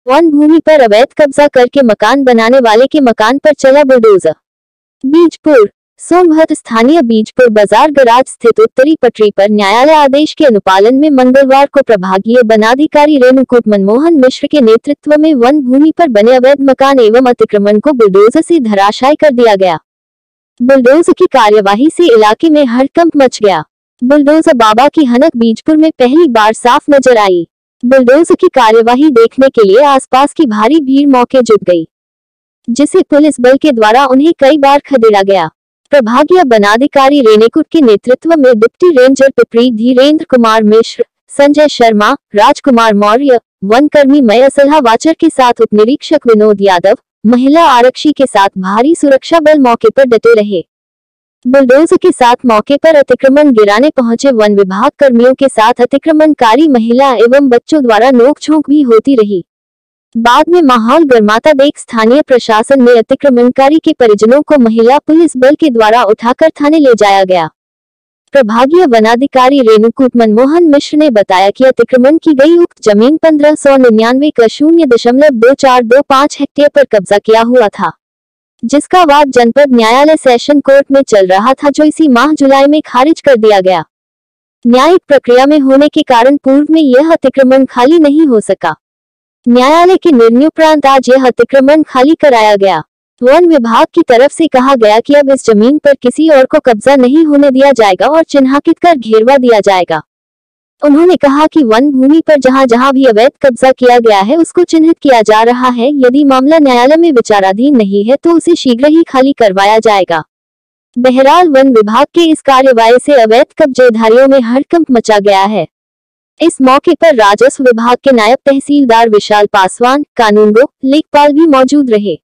One भूमि पर अवैध कब्जा करके मकान बनाने वाले के मकान पर चला बुलडोजर। बीजपुर सोनभद्र स्थानीय बीजपुर बाजार गराज स्थित उत्तरी पटरी पर न्यायालय आदेश के अनुपालन में मंगलवार को प्रभागीय वनाधिकारी रेणुकूट मनमोहन मिश्र के नेतृत्व में वन भूमि पर बने अवैध मकान एवं अतिक्रमण को बुलडोजर से धराशायी कर दिया गया। बुलडोजर की कार्यवाही से इलाके में हड़कंप मच गया। बुलडोजर बाबा की हनक बीजपुर में पहली बार साफ नजर आई। बुलडोजर की कार्यवाही देखने के लिए आसपास की भारी भीड़ मौके जुट गई, जिसे पुलिस बल के द्वारा उन्हें कई बार खदेड़ा गया। प्रभागीय वनाधिकारी रेणुकूट के नेतृत्व में डिप्टी रेंजर पिपरी धीरेन्द्र कुमार मिश्र, संजय शर्मा, राजकुमार मौर्य, वन कर्मी मय सलाह वाचर के साथ उप निरीक्षक विनोद यादव, महिला आरक्षी के साथ भारी सुरक्षा बल मौके पर डटे रहे। बुलडोजर के साथ मौके पर अतिक्रमण गिराने पहुंचे वन विभाग कर्मियों के साथ अतिक्रमणकारी महिला एवं बच्चों द्वारा नोकझोंक भी होती रही। बाद में माहौल गर्माता देख स्थानीय प्रशासन ने अतिक्रमणकारी के परिजनों को महिला पुलिस बल के द्वारा उठाकर थाने ले जाया गया। प्रभागीय वनाधिकारी रेणुकूट मनमोहन मिश्र ने बताया कि अतिक्रमण की गई उक्त जमीन 1599 का 0.2425 हेक्टेयर पर कब्जा किया हुआ था, जिसका वाद जनपद न्यायालय सेशन कोर्ट में चल रहा था, जो इसी माह जुलाई में खारिज कर दिया गया। न्यायिक प्रक्रिया में होने के कारण पूर्व में यह अतिक्रमण खाली नहीं हो सका। न्यायालय के निर्णयोपरांत आज यह अतिक्रमण खाली कराया गया। वन विभाग की तरफ से कहा गया कि अब इस जमीन पर किसी और को कब्जा नहीं होने दिया जाएगा और चिन्हांकित कर घेरवा दिया जाएगा। उन्होंने कहा कि वन भूमि पर जहां जहां भी अवैध कब्जा किया गया है उसको चिन्हित किया जा रहा है। यदि मामला न्यायालय में विचाराधीन नहीं है तो उसे शीघ्र ही खाली करवाया जाएगा। बहरहाल वन विभाग के इस कार्यवाही से अवैध कब्जेधारियों में हड़कंप मचा गया है। इस मौके पर राजस्व विभाग के नायब तहसीलदार विशाल पासवान, कानूनगो, लेखपाल भी मौजूद रहे।